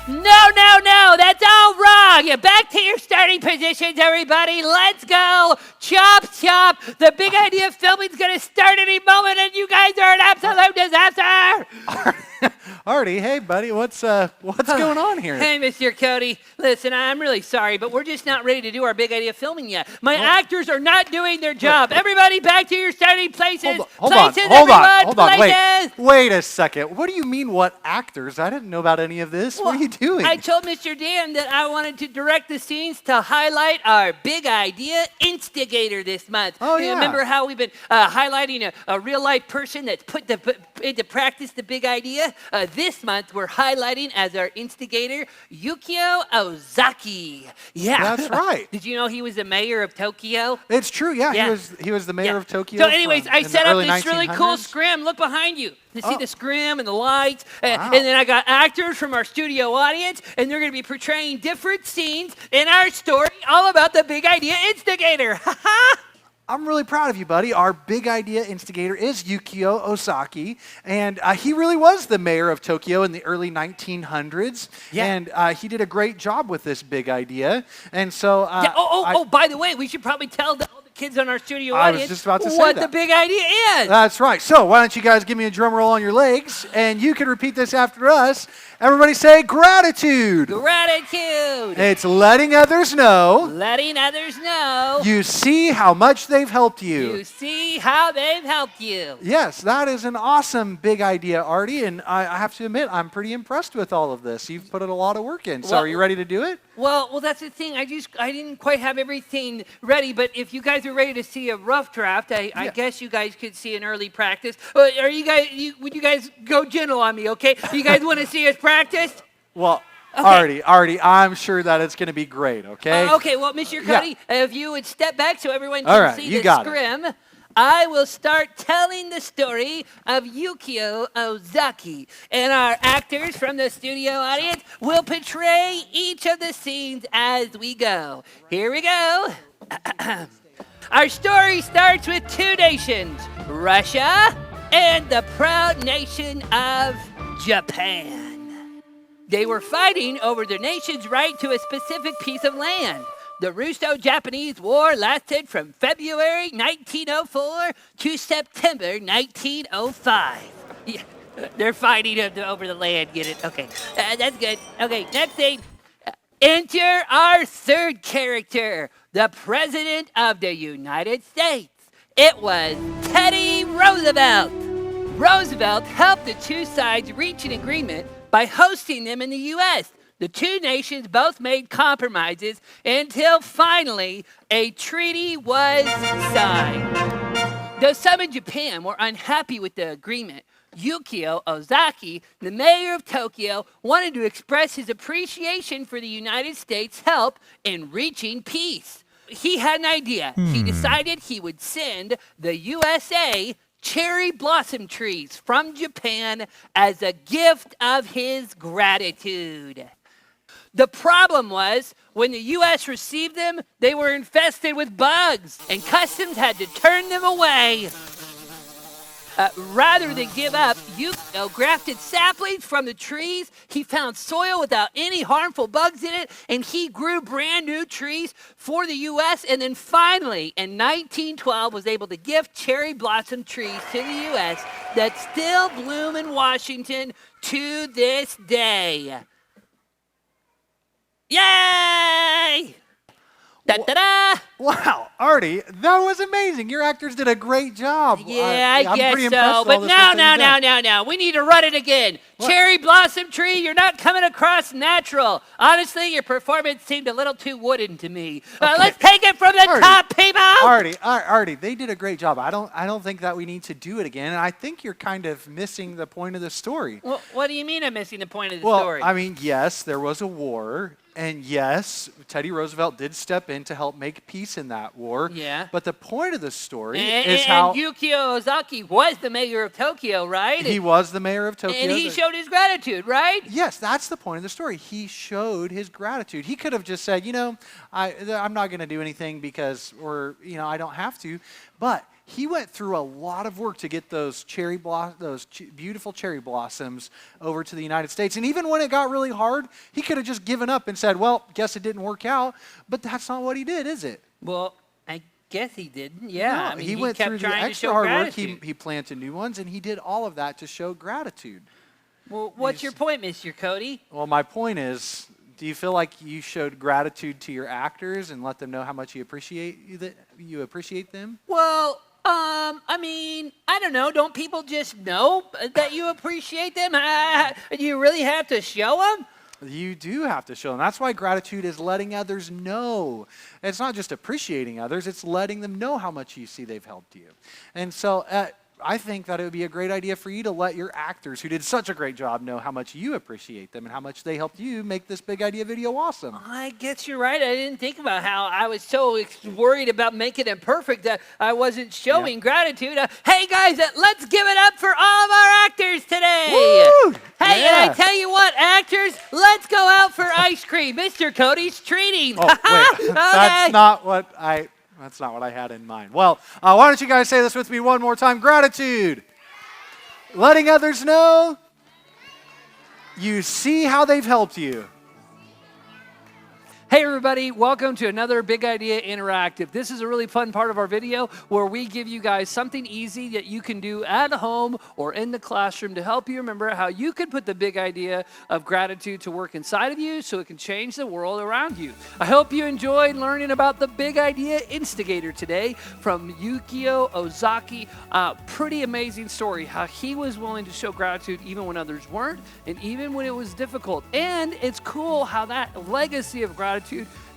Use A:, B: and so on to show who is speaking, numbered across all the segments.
A: No, that's all wrong. Back to your starting positions, everybody. Let's go. Chop, chop. The big idea filming's going to start any moment, and you guys are an absolute disaster.
B: Artie, hey, buddy, what's going on here?
A: Hey, Mr. Cody. Listen, I'm really sorry, but we're just not ready to do our big idea filming yet. My actors are not doing their job. Everybody back to your starting places.
B: Hold on. Wait a second. What do you mean, what actors? I didn't know about any of this. What are you doing?
A: I told Mr. Dan that I wanted to direct the scenes to highlight our big idea instigator this month.
B: Oh,
A: You
B: yeah.
A: remember how we've been highlighting a real-life person that's put into practice the big idea? This month, we're highlighting as our instigator, Yukio Ozaki. Yeah.
B: That's right.
A: Did you know he was the mayor of Tokyo?
B: It's true, yeah.
A: Yeah.
B: He was the mayor of Tokyo.
A: So anyways, I set up this really cool
B: 1900s.
A: scrim. Look behind you. You see the scrim and the lights.
B: Wow.
A: And then I got actors from our studio audience, and they're going to be portraying different scenes in our story all about the big idea instigator.
B: I'm really proud of you, buddy. Our big idea instigator is Yukio Ozaki, and he really was the mayor of Tokyo in the early 1900s.
A: Yeah.
B: And he did a great job with this big idea. And so,
A: by the way, we should probably tell all the kids on our studio
B: I was
A: audience
B: just about to say
A: what
B: that.
A: the big idea is.
B: That's right. So why don't you guys give me a drum roll on your legs, and you can repeat this after us. Everybody say gratitude.
A: Gratitude.
B: It's letting others know
A: Letting others know.
B: you see how much they've helped you.
A: You see how they've helped you.
B: Yes, that is an awesome big idea, Artie, and I have to admit, I'm pretty impressed with all of this. You've put a lot of work in. So
A: Well-
B: are you ready to do it?
A: Well, that's the thing. I didn't quite have everything ready, but if you guys are ready to see a rough draft, I guess you guys could see an early practice. Would you guys go gentle on me, okay? You guys want to see us practice?
B: Well,
A: Okay.
B: Artie, I'm sure that it's going to be great, okay?
A: Okay, well, Mr. Cody, if you would step back so everyone
B: All
A: can
B: right,
A: see
B: you
A: the
B: got it.
A: scrim, I will start telling the story of Yukio Ozaki, and our actors from the studio audience will portray each of the scenes as we go. Here we go. Our story starts with two nations, Russia and the proud nation of Japan. They were fighting over their nation's right to a specific piece of land. The Russo-Japanese War lasted from February 1904 to September 1905. Yeah, they're fighting over the land, get it? Okay, that's good. Okay, next thing. Enter our third character, the President of the United States. It was Teddy Roosevelt. Roosevelt helped the two sides reach an agreement by hosting them in the U.S. The two nations both made compromises until finally a treaty was signed. Though some in Japan were unhappy with the agreement, Yukio Ozaki, the mayor of Tokyo, wanted to express his appreciation for the United States' help in reaching peace. He had an idea. He decided he would send the USA cherry blossom trees from Japan as a gift of his gratitude. The problem was, when the U.S. received them, they were infested with bugs, and customs had to turn them away. Rather than give up, Yukio grafted saplings from the trees. He found soil without any harmful bugs in it, and he grew brand new trees for the U.S. And then finally, in 1912, was able to gift cherry blossom trees to the U.S. that still bloom in Washington to this day. Yay! Da-da-da!
B: Wow, Artie, that was amazing. Your actors did a great job.
A: Yeah, I
B: I'm
A: guess
B: pretty impressed
A: so.
B: with all
A: But
B: the stuff that you've done.
A: no. We need to run it again.
B: What?
A: Cherry blossom tree, you're not coming across natural. Honestly, your performance seemed a little too wooden to me. Let's take it from the
B: Artie,
A: top, people.
B: Artie, they did a great job. I don't think that we need to do it again. And I think you're kind of missing the point of the story.
A: Well, what do you mean I'm missing the point of the story?
B: I mean, yes, there was a war. And yes, Teddy Roosevelt did step in to help make peace in that war.
A: Yeah.
B: But the point of the story
A: and
B: is how
A: Yukio Ozaki was the mayor of Tokyo, right?
B: he was the mayor of Tokyo.
A: And he showed his gratitude, right?
B: Yes, that's the point of the story. He showed his gratitude. He could have just said, I'm not going to do anything because, I don't have to. But he went through a lot of work to get those beautiful cherry blossoms over to the United States. And even when it got really hard, he could have just given up and said, well, guess it didn't work out. But that's not what he did, is it?
A: Well, I guess he didn't. Yeah,
B: No,
A: I mean,
B: he went
A: kept
B: through the
A: trying to
B: extra
A: show
B: hard
A: gratitude.
B: work. He planted new ones, and he did all of that to show gratitude.
A: Well, what's your point, Mr. Cody?
B: Well, my point is, do you feel like you showed gratitude to your actors and let them know how much you appreciate them?
A: Well, I mean, I don't know. Don't people just know that you appreciate them? Do you really have to show them?
B: You do have to show them. That's why gratitude is letting others know. It's not just appreciating others, it's letting them know how much you see they've helped you. And so I think that it would be a great idea for you to let your actors, who did such a great job, know how much you appreciate them and how much they helped you make this big idea video awesome.
A: I guess you're right. I didn't think about how I was so worried about making it perfect that I wasn't showing gratitude. Hey, guys, let's give it up for all of our actors today.
B: Woo!
A: Hey,
B: Yeah.
A: and I tell you what, actors, let's go out for ice cream. Mr. Cody's treating.
B: Oh, wait. That's not what I had in mind. Well, why don't you guys say this with me one more time? Gratitude. Letting others know you see how they've helped you.
A: Hey everybody, welcome to another Big Idea Interactive. This is a really fun part of our video where we give you guys something easy that you can do at home or in the classroom to help you remember how you can put the big idea of gratitude to work inside of you so it can change the world around you. I hope you enjoyed learning about the Big Idea Instigator today from Yukio Ozaki. Pretty amazing story how he was willing to show gratitude even when others weren't and even when it was difficult. And it's cool how that legacy of gratitude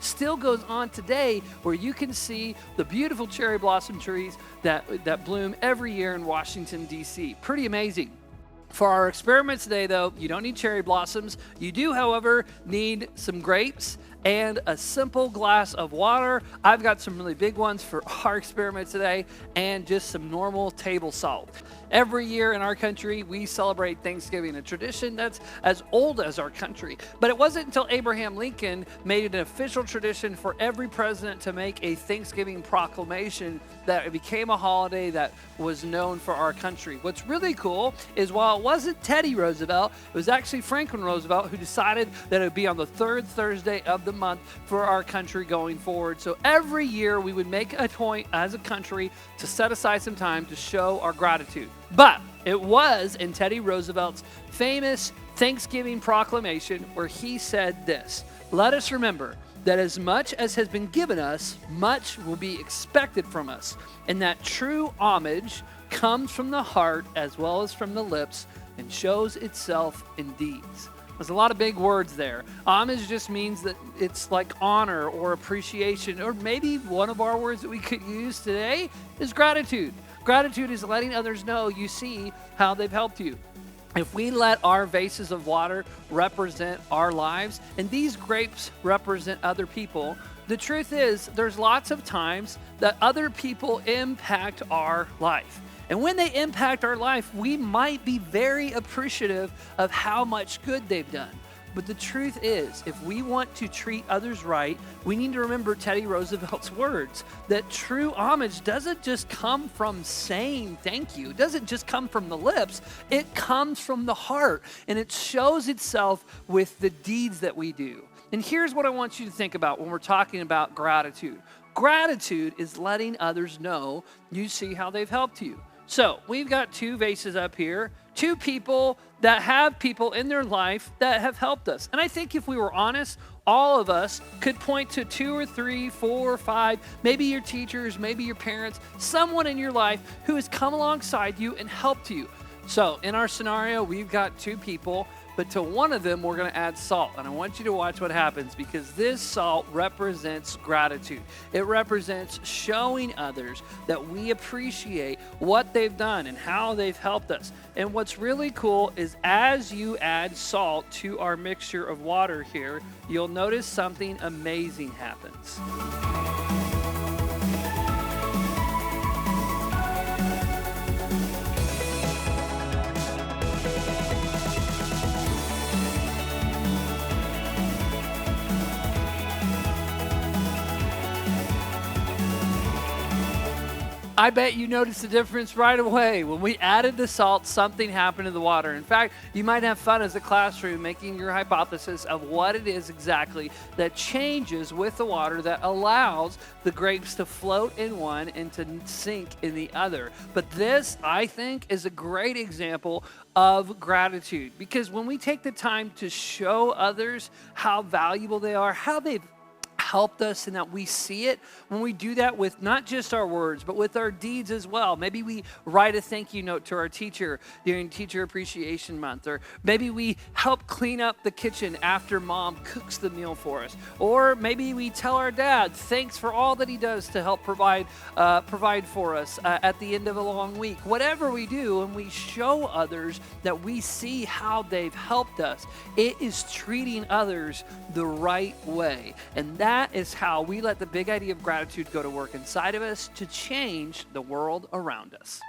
A: still goes on today where you can see the beautiful cherry blossom trees that bloom every year in Washington, D.C. Pretty amazing. For our experiments today, though, you don't need cherry blossoms. You do, however, need some grapes and a simple glass of water. I've got some really big ones for our experiment today and just some normal table salt. Every year in our country, we celebrate Thanksgiving, a tradition that's as old as our country. But it wasn't until Abraham Lincoln made it an official tradition for every president to make a Thanksgiving proclamation that it became a holiday that was known for our country. What's really cool is while it wasn't Teddy Roosevelt, it was actually Franklin Roosevelt who decided that it would be on the third Thursday of the month for our country going forward. So every year we would make a point as a country to set aside some time to show our gratitude. But it was in Teddy Roosevelt's famous Thanksgiving proclamation where he said this: "Let us remember that as much as has been given us, much will be expected from us, and that true homage comes from the heart as well as from the lips and shows itself in deeds." There's a lot of big words there. Homage just means that it's like honor or appreciation, or maybe one of our words that we could use today is gratitude. Gratitude is letting others know you see how they've helped you. If we let our vases of water represent our lives, and these grapes represent other people, the truth is there's lots of times that other people impact our life. And when they impact our life, we might be very appreciative of how much good they've done. But the truth is, if we want to treat others right, we need to remember Teddy Roosevelt's words, that true homage doesn't just come from saying thank you. It doesn't just come from the lips. It comes from the heart, and it shows itself with the deeds that we do. And here's what I want you to think about when we're talking about gratitude. Gratitude is letting others know you see how they've helped you. So we've got two vases up here, two people that have people in their life that have helped us. And I think if we were honest, all of us could point to 2 or 3, 4 or 5, maybe your teachers, maybe your parents, someone in your life who has come alongside you and helped you. So in our scenario, we've got two people, but to one of them, we're going to add salt. And I want you to watch what happens because this salt represents gratitude. It represents showing others that we appreciate what they've done and how they've helped us. And what's really cool is as you add salt to our mixture of water here, you'll notice something amazing happens.
C: I bet you noticed the difference right away. When we added the salt, something happened to the water. In fact, you might have fun as a classroom making your hypothesis of what it is exactly that changes with the water that allows the grapes to float in one and to sink in the other. But this, I think, is a great example of gratitude, because when we take the time to show others how valuable they are, how they've helped us, and that we see it, when we do that with not just our words but with our deeds as well. Maybe we write a thank you note to our teacher during Teacher Appreciation Month, or maybe we help clean up the kitchen after mom cooks the meal for us, or maybe we tell our dad thanks for all that he does to help provide for us at the end of a long week. Whatever we do, and we show others that we see how they've helped us, it is treating others the right way. And that is how we let the big idea of gratitude go to work inside of us to change the world around us.